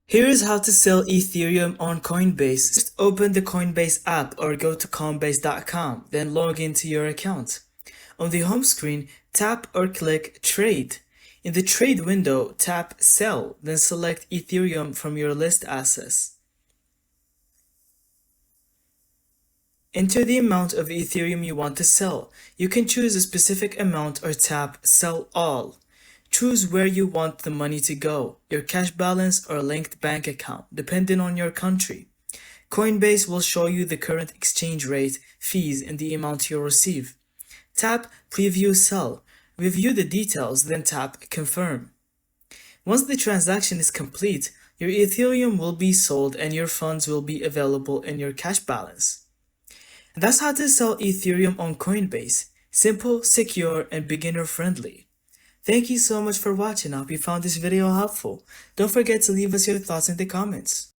Here is how to sell Ethereum on Coinbase. Just open the Coinbase app or go to coinbase.com, then log into your account. On the home screen, tap or click Trade. In the Trade window, tap Sell, then select Ethereum from your list assets. Enter the amount of Ethereum you want to sell. You can choose a specific amount or tap Sell All. Choose where you want the money to go, your cash balance or linked bank account, depending on your country. Coinbase will show you the current exchange rate, fees, and the amount you'll receive. Tap Preview Sell. Review the details, then tap Confirm. Once the transaction is complete, your Ethereum will be sold and your funds will be available in your cash balance. That's how to sell Ethereum on Coinbase. Simple, secure, and beginner-friendly. Thank you so much for watching. I hope you found this video helpful. Don't forget to leave us your thoughts in the comments.